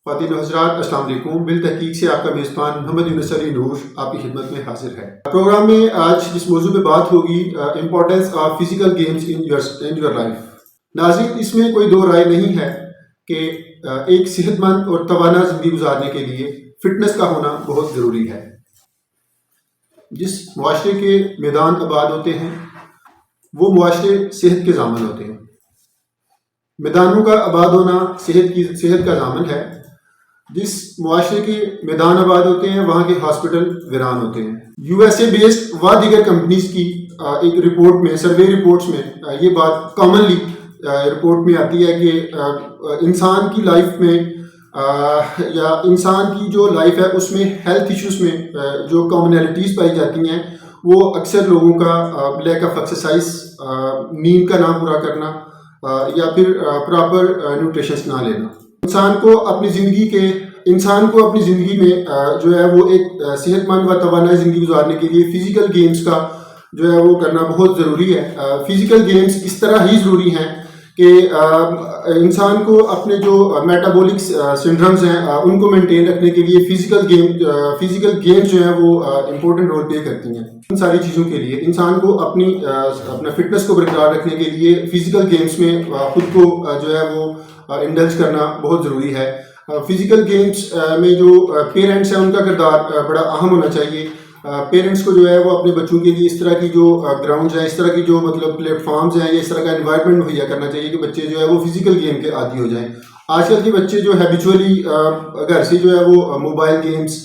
خواتین و حضرات السلام علیکم۔ بالتحقیق سے آپ کا میزبان محمد یونس علی نور آپ کی خدمت میں حاضر ہے۔ پروگرام میں آج جس موضوع پہ بات ہوگی importance of physical games in your life. ناظرین، اس میں کوئی دو رائے نہیں ہے کہ ایک صحت مند اور توانا زندگی گزارنے کے لیے فٹنس کا ہونا بہت ضروری ہے۔ جس معاشرے کے میدان آباد ہوتے ہیں وہ معاشرے صحت کے ضامن ہوتے ہیں۔ میدانوں کا آباد ہونا صحت کا ضامن ہے۔ جس معاشرے کے میدان آباد ہوتے ہیں وہاں کے ہاسپٹل ویران ہوتے ہیں۔ یو ایس اے بیسڈ و دیگر کمپنیز کی ایک رپورٹ میں، سروے رپورٹس میں یہ بات کامنلی رپورٹ میں آتی ہے کہ انسان کی لائف میں یا انسان کی جو لائف ہے اس میں ہیلتھ ایشوز میں جو کامنالٹیز پائی جاتی ہیں وہ اکثر لوگوں کا لیک آف ایکسرسائز، نیند کا نہ پورا کرنا یا پھر پراپر نیوٹریشنس نہ لینا۔ انسان کو اپنی زندگی میں جو ہے وہ ایک صحت مند و توانا زندگی گزارنے کے لیے فزیکل گیمز کا جو ہے وہ کرنا بہت ضروری ہے۔ فزیکل گیمز اس طرح ہی ضروری ہیں کہ انسان کو اپنے جو میٹابولک سنڈرمز ہیں ان کو مینٹین رکھنے کے لیے فزیکل گیمز جو ہیں وہ امپورٹنٹ رول پلے کرتی ہیں۔ ان ساری چیزوں کے لیے انسان کو اپنا فٹنس کو برقرار رکھنے کے لیے فزیکل گیمز میں خود کو جو ہے وہ انڈلج کرنا بہت ضروری ہے۔ فزیکل گیمز میں جو پیرنٹس ہیں ان کا کردار بڑا اہم ہونا چاہیے۔ پیرنٹس کو جو ہے وہ اپنے بچوں کے لیے اس طرح کی جو گراؤنڈز ہیں، اس طرح کی جو پلیٹ فارمز ہیں یا اس طرح کا انوائرمنٹ مہیا کرنا چاہیے کہ بچے جو ہے وہ فزیکل گیم کے عادی ہو جائیں۔ آج کل کے بچے جو ہیبیچولی گھر سے جو ہے وہ موبائل گیمز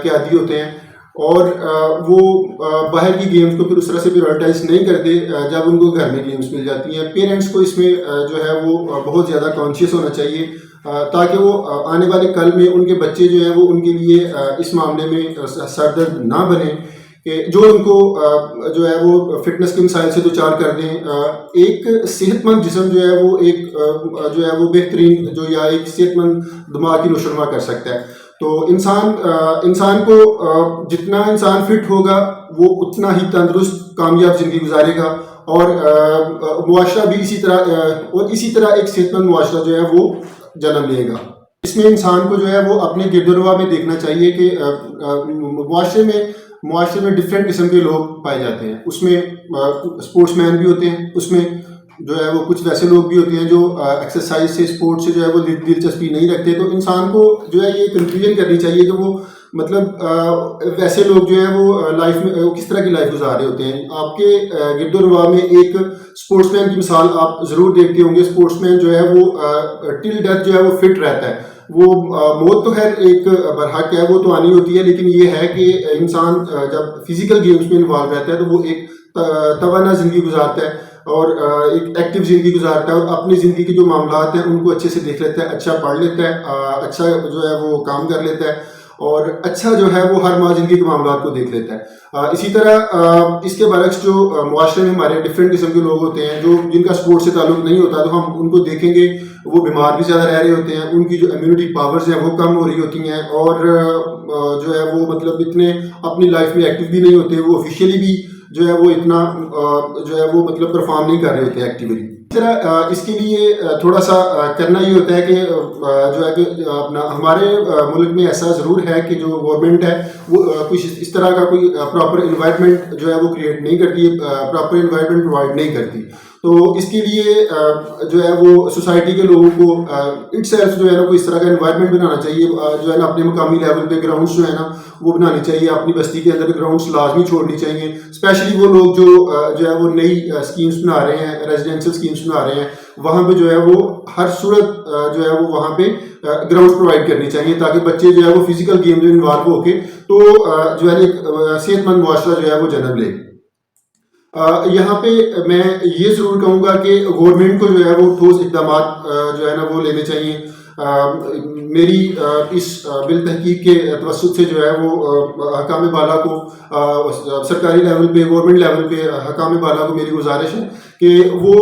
کے عادی ہوتے ہیں اور وہ باہر کی گیمز کو پھر اس طرح سے پریورٹائز نہیں کرتے جب ان کو گھر میں گیمز مل جاتی ہیں۔ پیرنٹس کو اس میں جو ہے وہ بہت زیادہ کانشیس ہونا چاہیے تاکہ وہ آنے والے کل میں ان کے بچے جو ہیں وہ ان کے لیے اس معاملے میں سردرد نہ بنے کہ جو ان کو جو ہے وہ فٹنس کے مسائل سے دوچار کر دیں۔ ایک صحت مند جسم جو ہے وہ ایک جو ہے وہ بہترین یا ایک صحت مند دماغ کی نشو و نما کر سکتا ہے۔ تو انسان کو جتنا انسان فٹ ہوگا وہ اتنا ہی تندرست کامیاب زندگی گزارے گا اور معاشرہ بھی اسی طرح ایک صحت مند معاشرہ جو ہے وہ جنم لے گا۔ اس میں انسان کو جو ہے وہ اپنے گرد و نواح میں دیکھنا چاہیے کہ معاشرے میں ڈفرینٹ قسم کے لوگ پائے جاتے ہیں۔ اس میں اسپورٹس مین بھی ہوتے ہیں، اس میں جو ہے وہ کچھ ویسے لوگ بھی ہوتے ہیں جو ایکسرسائز سے، اسپورٹ سے جو ہے وہ دلچسپی نہیں رکھتے۔ تو انسان کو جو ہے یہ کنفیوژن کرنی چاہیے کہ وہ ویسے لوگ جو ہیں وہ لائف میں وہ کس طرح کی لائف گزار رہے ہوتے ہیں۔ آپ کے گرد و نواح میں ایک اسپورٹس مین کی مثال آپ ضرور دیکھتے ہوں گے۔ اسپورٹس مین جو ہے وہ ٹل ڈیتھ جو ہے وہ فٹ رہتا ہے۔ وہ موت تو خیر ایک برحق ہے، وہ تو آنی ہوتی ہے، لیکن یہ ہے کہ انسان جب فزیکل گیمز میں انوالو رہتا ہے تو وہ ایک توانا زندگی گزارتا ہے اور ایک ایکٹیو زندگی گزارتا ہے اور اپنی زندگی کے جو معاملات ہیں ان کو اچھے سے دیکھ لیتا ہے، اچھا پڑھ لیتا ہے، اچھا جو ہے وہ کام کر لیتا ہے اور اچھا جو ہے وہ ہر ماہ زندگی کے معاملات کو دیکھ لیتا ہے۔ اسی طرح اس کے برعکس جو معاشرے میں ہمارے ڈفرینٹ قسم کے لوگ ہوتے ہیں جن کا اسپورٹ سے تعلق نہیں ہوتا، تو ہم ان کو دیکھیں گے وہ بیمار بھی زیادہ رہ رہے ہوتے ہیں، ان کی جو امیونٹی پاورز ہیں وہ کم ہو رہی ہوتی ہیں اور جو ہے وہ اتنے اپنی لائف میں ایکٹیو بھی نہیں ہوتے، وہ آفیشیلی بھی جو ہے وہ اتنا جو ہے وہ پرفارم نہیں کر رہے ہوتے ایکٹیولی۔ اس طرح اس کے لیے تھوڑا سا کرنا یہ ہوتا ہے کہ جو ہے کہ ہمارے ملک میں ایسا ضرور ہے کہ جو گورنمنٹ ہے وہ کچھ اس طرح کا کوئی پراپر انوائرمنٹ جو ہے وہ کریٹ نہیں کرتی، پراپر انوائرمنٹ پرووائڈ نہیں کرتی۔ تو اس کے لیے جو ہے وہ سوسائٹی کے لوگوں کو اٹ سیلف جو ہے نا کوئی اس طرح کا انوائرمنٹ بنانا چاہیے، جو ہے نا اپنے مقامی لیول پہ گراؤنڈس جو ہے نا وہ بنانی چاہیے، اپنی بستی کے اندر گراؤنڈس لازمی چھوڑنی چاہیے، اسپیشلی وہ لوگ جو ہے وہ نئی اسکیمس بنا رہے ہیں، ریزیڈینشیل اسکیمس بنا رہے ہیں، وہاں پہ جو ہے وہ ہر صورت جو ہے وہ وہاں پہ گراؤنڈ پرووائڈ کرنی چاہیے تاکہ بچے جو ہے وہ فزیکل گیم میں انوالو ہو کے تو جو ہے ایک صحت مند معاشرہ جو ہے وہ جنم لے۔ یہاں پہ میں یہ ضرور کہوں گا کہ گورنمنٹ کو جو ہے وہ ٹھوس اقدامات جو ہے نا وہ لینے چاہیے۔ میری اس بل تحقیق کے توسط سے جو ہے وہ حکام بالا کو سرکاری لیول پہ، گورنمنٹ لیول پہ حکام بالا کو میری گزارش ہے کہ وہ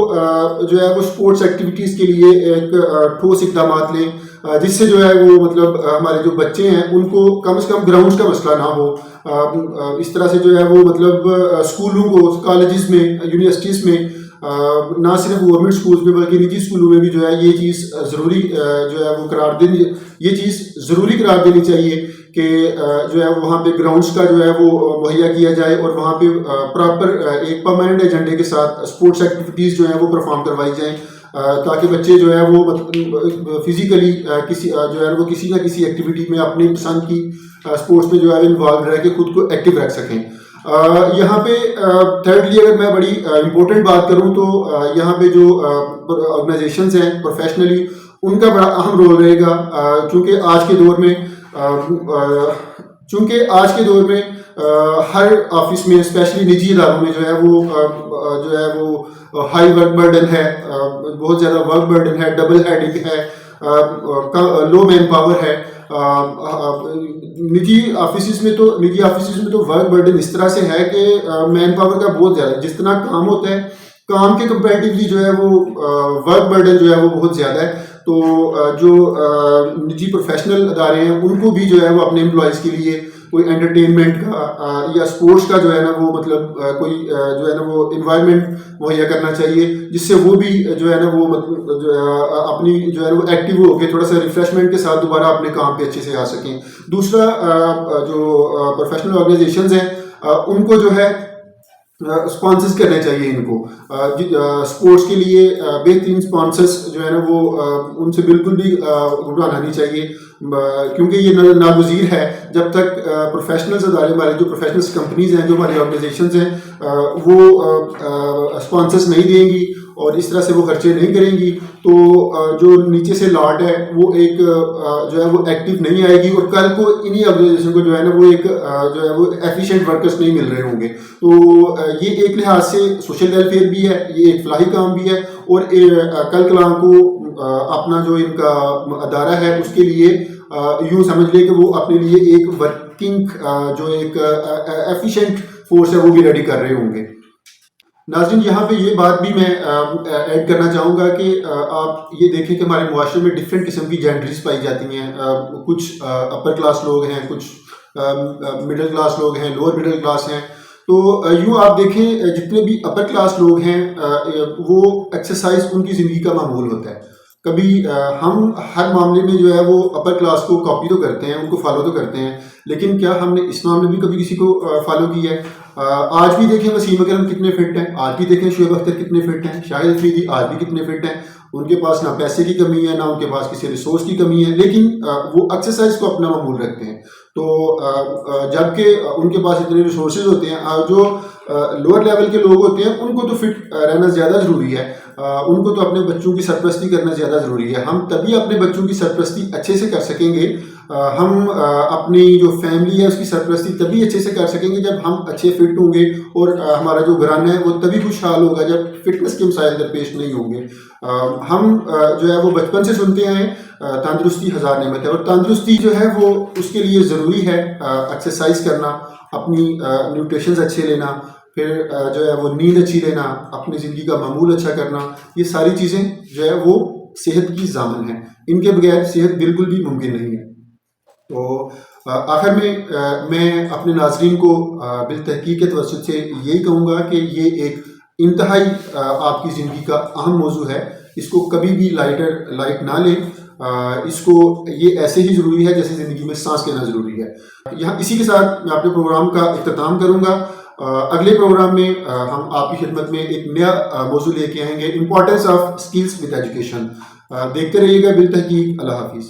جو ہے وہ اسپورٹس ایکٹیویٹیز کے لیے ایک ٹھوس اقدامات لیں جس سے جو ہے وہ ہمارے جو بچے ہیں ان کو کم از کم گراؤنڈس کا مسئلہ نہ ہو۔ اس طرح سے جو ہے وہ اسکولوں کو، کالجز میں، یونیورسٹیز میں نہ صرف گورنمنٹ اسکولس میں بلکہ نجی اسکولوں میں بھی جو ہے یہ چیز ضروری جو ہے وہ قرار دینی، یہ چیز ضروری قرار دینی چاہیے کہ جو ہے وہاں پہ گراؤنڈس کا جو ہے وہ مہیا کیا جائے اور وہاں پہ پراپر ایک پرماننٹ ایجنڈے کے ساتھ اسپورٹس ایکٹیویٹیز جو ہیں وہ پرفارم کروائی جائیں، تاکہ بچے جو ہے وہ فزیکلی کسی جو ہے وہ کسی نہ کسی ایکٹیویٹی میں اپنی پسند کی اسپورٹس میں جو ہے انوالو رہ کے خود کو ایکٹیو رکھ سکیں۔ یہاں پہ تھرڈلی اگر میں بڑی امپورٹنٹ بات کروں تو یہاں پہ جو آرگنائزیشنز ہیں پروفیشنلی ان کا بڑا اہم رول رہے گا، چونکہ آج کے دور میں ہر آفس میں اسپیشلی نجی اداروں میں جو ہے وہ ہائی ورک برڈن ہے، بہت زیادہ ورک برڈن ہے، ڈبل ہیڈنگ ہے، لو مین پاور ہے۔ نجی آفیسز میں تو ورک برڈن اس طرح سے ہے کہ مین پاور کا بہت زیادہ، جس طرح کام ہوتا ہے کام کے کمپیریٹیولی جو ہے وہ ورک برڈن جو ہے وہ بہت زیادہ ہے۔ تو جو نجی پروفیشنل ادارے ہیں ان کو بھی جو ہے وہ اپنے امپلائیز کے لیے کوئی انٹرٹینمنٹ کا یا اسپورٹس کا جو ہے نا وہ مطلب کوئی جو ہے نا وہ انوائرمنٹ مہیا کرنا چاہیے، جس سے وہ بھی جو ہے نا وہ مطلب جو ہے اپنی جو ہے وہ ایکٹیو ہو کے تھوڑا سا ریفریشمنٹ کے ساتھ دوبارہ اپنے کام پہ اچھے سے آ سکیں۔ دوسرا جو پروفیشنل آرگنائزیشنز ہیں ان کو جو ہے اسپانسرز کرنے چاہیے، ان کو اسپورٹس کے لیے بہترین اسپانسرز جو ہے نا وہ ان سے بالکل بھی گھبرانا نہیں چاہیے، کیونکہ یہ ناگزیر ہے جب تک پروفیشنلز ادارے ہمارے جو پروفیشنلز کمپنیز ہیں جو ہماری آرگنائزیشنز ہیں وہ اسپانسرز نہیں دیں گی اور اس طرح سے وہ خرچے نہیں کریں گی تو جو نیچے سے لاٹ ہے وہ ایک جو ہے وہ ایکٹیو نہیں آئے گی، اور کل کو انہی آرگنائزیشن کو جو ہے نا وہ ایک جو ہے وہ ایفیشینٹ ورکرز نہیں مل رہے ہوں گے۔ تو یہ ایک لحاظ سے سوشل ویلفیئر بھی ہے، یہ ایک فلاحی کام بھی ہے، اور کل کلام کو اپنا جو ان کا ادارہ ہے اس کے لیے یوں سمجھ لے کہ وہ اپنے لیے ایک ورکنگ جو ایک ایفیشینٹ فورس ہے وہ بھی ریڈی کر رہے ہوں گے۔ ناظرین، یہاں پہ یہ بات بھی میں ایڈ کرنا چاہوں گا کہ آپ یہ دیکھیں کہ ہمارے معاشرے میں ڈفرینٹ قسم کی جینڈریز پائی جاتی ہیں، کچھ اپر کلاس لوگ ہیں، کچھ مڈل کلاس لوگ ہیں، لوور مڈل کلاس ہیں۔ تو یوں آپ دیکھیں جتنے بھی اپر کلاس لوگ ہیں وہ ایکسرسائز ان کی زندگی کا معمول ہوتا ہے۔ کبھی ہم ہر معاملے میں جو ہے وہ اپر کلاس کو کاپی تو کرتے ہیں، ان کو فالو تو کرتے ہیں، لیکن کیا ہم نے اس معاملے میں کبھی کسی کو فالو کیا ہے؟ آج بھی دیکھیں وسیم اکرم کتنے فٹ ہیں، آج بھی دیکھیں شعیب اختر کتنے فٹ ہیں، شاہد افریدی آج بھی کتنے فٹ ہیں۔ ان کے پاس نہ پیسے کی کمی ہے، نہ ان کے پاس کسی ریسورس کی کمی ہے، لیکن وہ ایکسرسائز کو اپنا معمول رکھتے ہیں۔ تو جبکہ ان کے پاس اتنے ریسورسز ہوتے ہیں، جو لوور لیول کے لوگ ہوتے ہیں ان کو تو فٹ رہنا زیادہ ضروری ہے، ان کو تو اپنے بچوں کی سرپرستی کرنا زیادہ ضروری ہے۔ ہم تبھی اپنے بچوں کی سرپرستی اچھے سے کر سکیں گے، ہم اپنی جو فیملی ہے اس کی سرپرستی تبھی اچھے سے کر سکیں گے جب ہم اچھے فٹ ہوں گے، اور ہمارا جو گھرانہ ہے وہ تبھی خوشحال ہوگا جب فٹنس کے مسائل درپیش نہیں ہوں گے۔ ہم جو ہے وہ بچپن سے سنتے ہیں تندرستی ہزار نعمت ہے، اور تندرستی جو ہے وہ اس کے لیے ضروری ہے ایکسرسائز کرنا، اپنی نیوٹریشنز اچھے لینا، پھر جو ہے وہ نیند اچھی لینا، اپنی زندگی کا معمول اچھا کرنا، یہ ساری چیزیں جو ہے وہ صحت کی ضامن ہیں، ان کے بغیر صحت بالکل بھی ممکن نہیں ہے۔ تو آخر میں اپنے ناظرین کو بالتحقیق کے توسط سے یہی کہوں گا کہ یہ ایک انتہائی آپ کی زندگی کا اہم موضوع ہے، اس کو کبھی بھی لائٹ نہ لیں، اس کو یہ ایسے ہی ضروری ہے جیسے زندگی میں سانس لینا ضروری ہے۔ یہاں اسی کے ساتھ میں اپنے پروگرام کا اختتام کروں گا۔ اگلے پروگرام میں ہم آپ کی خدمت میں ایک نیا موضوع لے کے آئیں گے، importance of skills with education. دیکھتے رہیے گا بالتحقیق۔ اللہ حافظ۔